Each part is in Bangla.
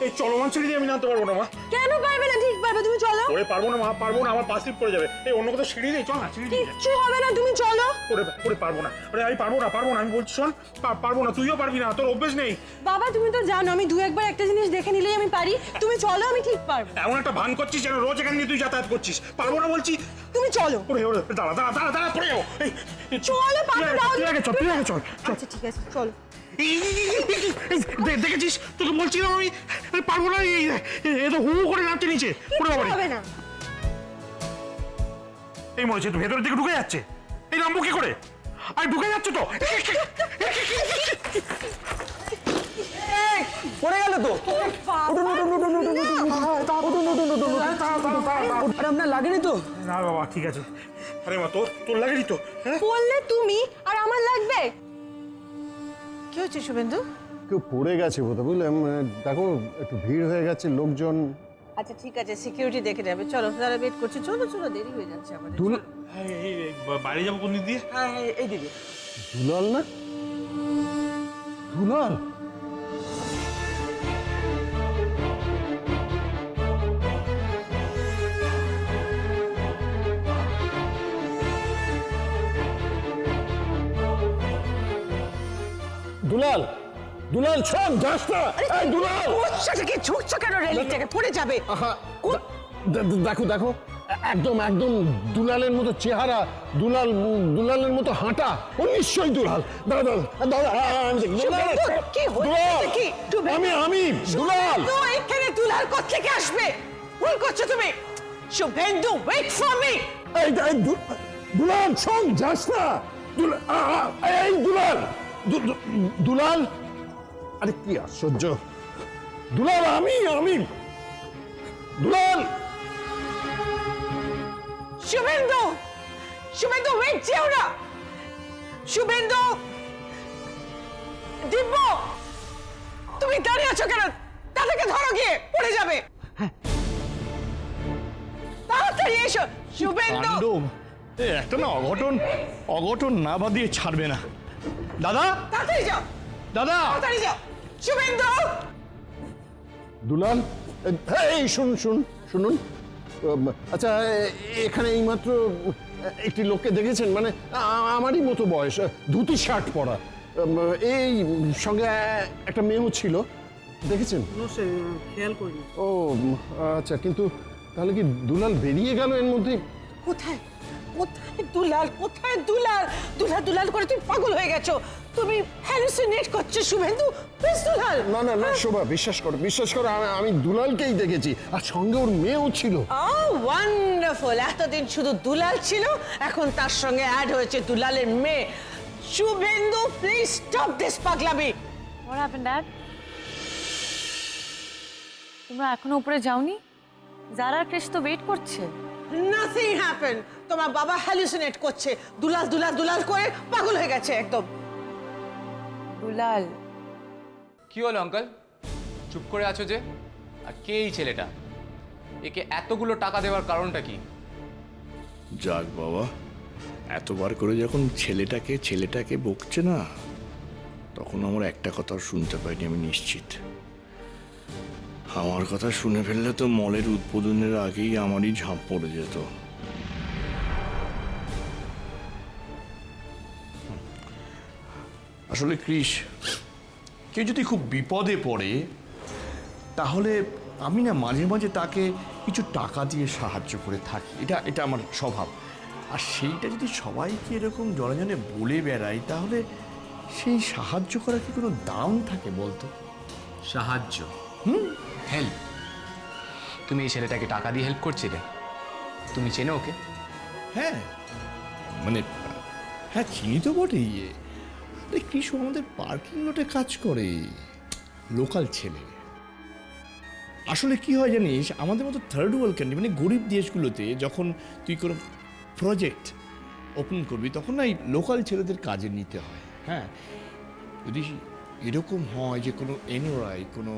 এই চলমান সিঁড়ি দিয়ে আমি নামতে পারবো না মা। কেন পারবে না? ঠিক পারবে, তুমি চলো। ওরে পারবো না মা, পারবো না, আমার পা স্লিপ করে যাবে। এই অন্য কোথাও সিঁড়ি দিয়ে চল না, সিঁড়ি দিয়ে। কিচ্ছু হবে না, তুমি চলো। ওরে পারবো না, ওরে আমি পারবো না, আমি বলছি শোন, পারবো না, তুইও পারবি না, তোর অভ্যেস নেই। বাবা তুমি তো জানো আমি দু একবার একটা জিনিস দেখে নিলেই আমি পারি। তুমি চলো, আমি ঠিক পারবো। এমন একটা ভান করছিস যেন রোজ এখান দিয়ে তুই যাতায়াত করছিস। পারবো না বলছি। তুমি চলো। ওরে দাঁড়া পড়ে যাবো। চলো পারবে না। তুই আগে চল। আচ্ছা ঠিক আছে চলো। দেখেছিস, তোকে বলছিলাম আমি পারবো না। এই তো হু করে নামতে নিচে পড়ে যাবো। হবে না। এই মনে হচ্ছে ভেতরের দিকে ঢুকে যাচ্ছে। এই নামবো কি করে? আর ঢুকে যাচ্ছে তো। পড়ে গেল তো। আপনার লাগেনি তো? না বাবা ঠিক আছে। আরে মা তোর লাগেনি তো? বললে তুমি আর আমার লাগবে। কি হচ্ছে শুভেন্দু? কেউ পড়ে গেছে বোধ, বুঝলেন? দেখো একটু ভিড় হয়ে গেছে, লোকজন। আচ্ছা ঠিক আছে, সিকিউরিটি দেখে যাবে। চলো, তারা ওয়েট করছে। চলো দেরি হয়ে যাচ্ছে আমাদের। বাইরে যাবো কোন দিক দিয়ে? হ্যাঁ এই দিদি। দুলাল না? দুলাল? দুলাল, দুলাল শোন, যাস না। এই দুলাল, সেটা কি ঝুঁকছো কেন? রেলিং থেকে পড়ে যাবে। আহা, দেখো একদম দুলালের মতো চেহারা, দুলালের মতো হাঁটা। ও নিশ্চয়ই দুলাল। কি হচ্ছে কি? আমি দুলাল। তো এখানে দুলাল কোত্থেকে আসবে? ভুল করছো তুমি। Shubhendu, wait for me. Dulal শোন, যাস না। এই দুলাল, দুলাল, আরে কি আশ্চর্য। দুলাল, আমি দুলাল। শুভেন্দু ওয়েট, যেও না। শুভেন্দু, দিব্য, তুমি দাঁড়িয়ে আছো কেন? তাদেরকে ধরো, গিয়ে পড়ে যাবে। তাড়াতাড়ি এসো। শুভেন্দু, একটা না অঘটন না বাদিয়ে ছাড়বে না। দাদা, তাড়াতাড়ি যাও, দাদা, তাড়াতাড়ি যাও। শুভেন্দু, দুলাল, এই শুনুন। আচ্ছা, এখানে এইমাত্র একটি লোককে দেখেছেন? মানে আমারই মতো বয়স, ধুতি শার্ট পরা, এই সঙ্গে একটা মেয়েও ছিল, দেখেছেন? খেয়াল করিনি। ও আচ্ছা, কিন্তু তাহলে কি দুলাল বেরিয়ে গেল এর মধ্যে? কোথায় দুলাল করে তুমি পাগল হয়ে গেছো। তুমি হ্যালুসিনেট করছো শুভেন্দু। প্লিজ দুলাল। না শোভা, বিশ্বাস করো, আমি দুলালকেই দেখেছি, আর সঙ্গে ওর মেয়েও ছিল। ওয়ান্ডারফুল। এতদিন শুধু দুলাল ছিল, এখন তার সঙ্গে অ্যাড হয়েছে দুলালের মেয়ে। শুভেন্দু, প্লিজ স্টপ দিস পাগলামি। What happened, Dad? তোমরা এখনো উপরে যাওনি? যারা ক্রিশ তো ওয়েট করছে। Nothing happen. তোমার বাবা হ্যালুসিনেট করছে, দুলাল করে পাগল হয়ে গেছে একদম। দুলাল, কি হলো আঙ্কেল, চুপ করে আছো যে? আর কে এই ছেলেটা? একে এতগুলো টাকা দেওয়ার কারণটা কি? যাক বাবা, এতবার করে যখন ছেলেটাকে বকছে না, তখন আমার একটা কথা শুনতে পাইনি, আমি নিশ্চিত। আমার কথা শুনে ফেললে তো মলের উদ্বোধনের আগেই আমারই ঝাঁপ পড়ে যেত। আসলে ক্রিশ, কেউ যদি খুব বিপদে পড়ে, তাহলে আমি না মাঝে মাঝে তাকে কিছু টাকা দিয়ে সাহায্য করে থাকি। এটা আমার স্বভাব। আর সেইটা যদি সবাইকে এরকম জনে বলে বেড়াই, তাহলে সেই সাহায্য করার কি কোনো দাম থাকে বলতো? সাহায্য? হেল্প? তুমি এই ছেলেটাকে টাকা দিয়ে হেল্প করছিলে? তুমি চেনো ওকে? হ্যাঁ, মানে হ্যাঁ, চিনি তো বটেই। আরে কৃষক আমাদের পার্কিং লটে কাজ করে, লোকাল ছেলে। আসলে কি হয় জানিস, আমাদের মতো থার্ড ওয়ার্ল্ড কান্ট্রি, মানে গরিব দেশগুলোতে যখন তুই কোনো প্রজেক্ট ওপেন করবি, তখন না এই লোকাল ছেলেদের কাজে নিতে হয়। হ্যাঁ, যদি এরকম হয় যে কোনো এনআরআই কোনো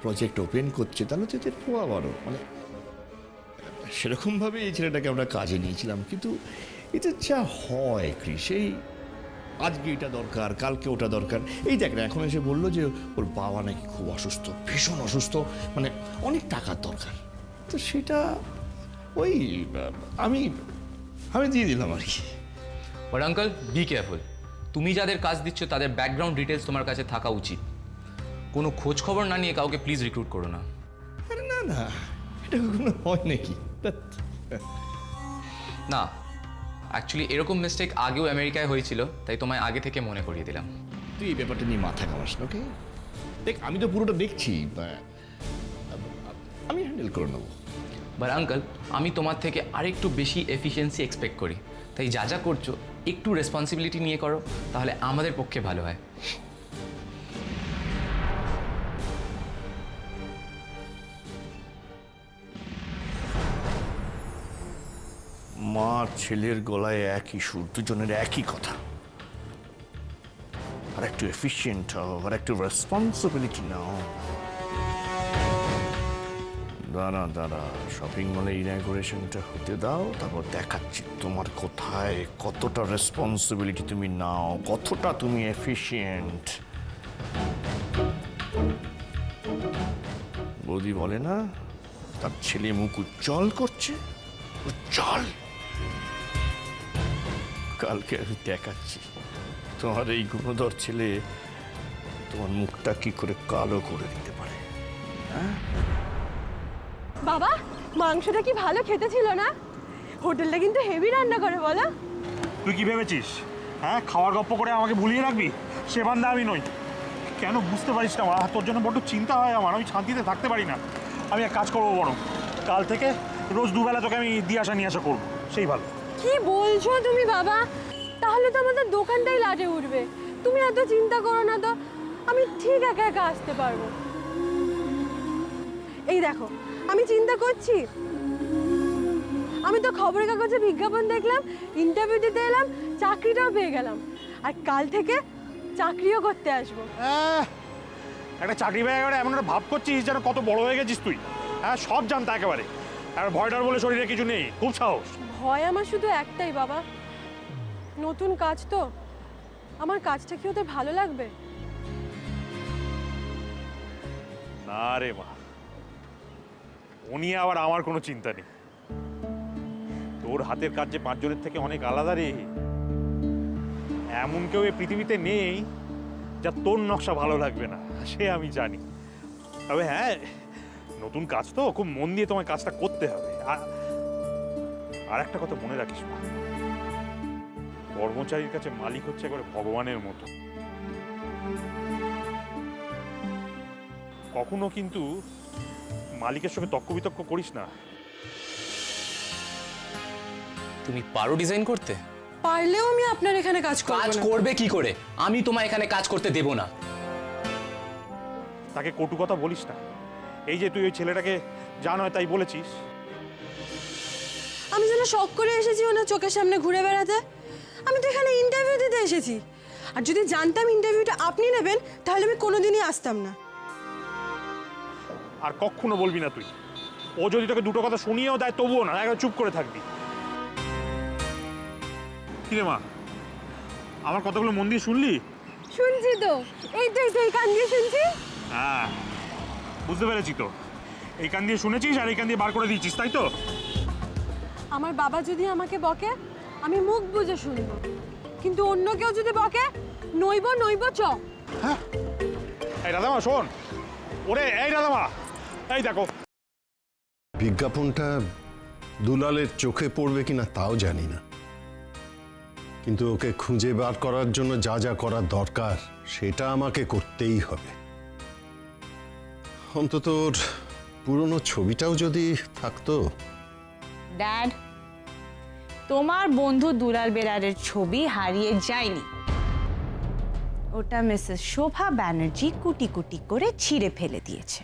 প্রজেক্ট ওপেন করছে, তাহলে তো এদের পোয়া বড়, মানে সেরকমভাবে এই ছেলেটাকে আমরা কাজে নিয়েছিলাম। কিন্তু এটা যা হয় কৃষ, আজকে এটা দরকার, কালকে ওটা দরকার। এই দেখ না, এখন এসে বললো যে ওর বাবা নাকি খুব অসুস্থ, ভীষণ অসুস্থ, মানে অনেক টাকার দরকার। তো সেটা ওই আমি দিয়ে দিলাম আর কি। বাট আঙ্কেল বি কেয়ারফুল, তুমি যাদের কাজ দিচ্ছ তাদের ব্যাকগ্রাউন্ড ডিটেলস তোমার কাছে থাকা উচিত। কোনো খোঁজ খবর না নিয়ে কাউকে প্লিজ রিক্রুট করো না। আরে না না, এটা কোনো হয় নাকি? না, অ্যাকচুয়ালি এরকম মিস্টেক আগেও আমেরিকায় হয়েছিল, তাই তোমায় আগে থেকে মনে করিয়ে দিলাম। তুই এই ব্যাপারটা নিয়ে মাথা ঘামাস না, ওকে? দেখ, আমি তো পুরোটা দেখছি, আমি হ্যান্ডেল করে নেবো। বাট আঙ্কেল, আমি তোমার থেকে আরেকটু বেশি এফিসিয়েন্সি এক্সপেক্ট করি, তাই যা যা করছো একটু রেসপন্সিবিলিটি নিয়ে করো, তাহলে আমাদের পক্ষে ভালো হয়। মা ছেলের গলায় একই সুর, দুজনের একই কথা। আর একটু এফিশিয়েন্ট হও, আর একটু রেসপন্সিবিলিটি নাও। দাঁড়া, শপিং মলে ইনঅগ্রেশনটা হতে দাও, তারপর দেখাচ্ছি তোমার কোথায় কতটা রেসপন্সিবিলিটি তুমি নাও, কতটা তুমি এফিশিয়েন্ট। বৌদি বলে না, তার ছেলে মুখ উজ্জ্বল করছে, উজ্জ্বল। কালকে আমি দেখাচ্ছি তোমার এই গুণধর ছেলে তোমার মুখটা কি করে কালো করে দিতে পারে। বাবা, মাংসটা কি ভালো খেতে ছিল না? হোটেলটা কিন্তু হেভি রান্না করে, বলো। তুই কি ভেবেছিস? হ্যাঁ, খাওয়ার গপ্প করে আমাকে ভুলিয়ে রাখবি? সে বান্দা আমি নই। কেন বুঝতে পারিস না? আমার তোর জন্য বড্ড চিন্তা হয় আমার, আমি শান্তিতে থাকতে পারি না। আমি এক কাজ করবো, বরং কাল থেকে রোজ দুবেলা তোকে আমি দিয়ে আসা নিয়ে আসা করবো, সেই ভালো। কি বলছো তুমি বাবা? তাহলে তো আমাদের দোকানটাই লাটে উঠবে। তুমি এত চিন্তা করো না তো, আমি ঠিক একা একা আসতে পারবো। এই দেখো, আমি চিন্তা করছি, আমি তো খবরের কাগজে বিজ্ঞাপন দেখলাম, ইন্টারভিউ দিতে এলাম, চাকরিটাও পেয়ে গেলাম, আর কাল থেকে চাকরিও করতে আসবো। একটা চাকরি পেয়ে গেলে এমন একটা ভাব করছিস যেন কত বড় হয়ে গেছিস তুই। হ্যাঁ, সব জানতা একেবারে। আর ভয়টার বলে শরীরে কিছু নেই, খুব সাহস। ভয় আমার শুধু একটাই বাবা, নতুন কাজ তো, আমার কাজটা কি ওদের ভালো লাগবে? না রে মা, ও নিয়ে আবার আমার কোনো চিন্তা নেই। তোর হাতের কাজ যে 5 জনের থেকে অনেক আলাদা রে। এমন কেউ এই পৃথিবীতে নেই যা তোর নকশা ভালো লাগবে না, সে আমি জানি। তবে হ্যাঁ, নতুন কাজ তো, খুব মন দিয়ে তোমার কাজটা করতে হবে। আর একটা কথা মনে রাখিস মা, কর্মচারীর কাছে মালিক হচ্ছে একেবারে ভগবানের মতো। কখনো কিন্তু মালিকের সঙ্গে তর্ক বিতর্ক করিস না। তুমি পারো ডিজাইন করতে? পারলেও আমি আপনার এখানে কাজ করব কাজ না। করবে কি করে? আমি তোমায় এখানে কাজ করতে দেব না। তাকে কটু কথা বলিস না। এই যে তুই ওই ছেলেটাকে যা নয় তাই বলেছিস। আমি যেন শখ করে এসেছি ওনার চোখের সামনে ঘুরে বেড়াতে। আমি তো এখানে ইন্টারভিউ দিতে এসেছি, আর যদি জানতাম ইন্টারভিউটা আপনি নেবেন তাহলে আমি কোনোদিনই আসতাম না। আর কখনো বলবি না তুই। ও যদি তোকে দুটো কথা শুনিয়েও দেয় তবুও না, একবার চুপ করে থাকবি। কিরে মা, আমার কথাগুলো মন দিয়ে শুনলি? শুনছি তো, এই তো এই কান দিয়ে শুনছি। হ্যাঁ, বুঝতে পেরেছি তো। এই কান দিয়ে শুনেছিস আর এই কান দিয়ে বার করে দিয়েছিস, তাই তো? আমার বাবা যদি আমাকে বকে আমি মুখ বুজে শুনবো, কিন্তু অন্য কেউ যদি বকে নইব নইব চ। হ্যাঁ, এই রাধামা শোন। ওরে এই রাধামা, এই দেখো। বিজ্ঞাপনটা দুলালের চোখে পড়বে কিনা তাও জানি না, কিন্তু ওকে খুঁজে বার করার জন্য যা যা করার দরকার সেটা আমাকে করতেই হবে। অন্তত ওর পুরনো ছবিটাও যদি থাকতো। ড্যাড, তোমার বন্ধু দুলাল বেরারের ছবি হারিয়ে যায়নি, ওটা মিসেস শোভা ব্যানার্জি কুটি কুটি করে ছিঁড়ে ফেলে দিয়েছে।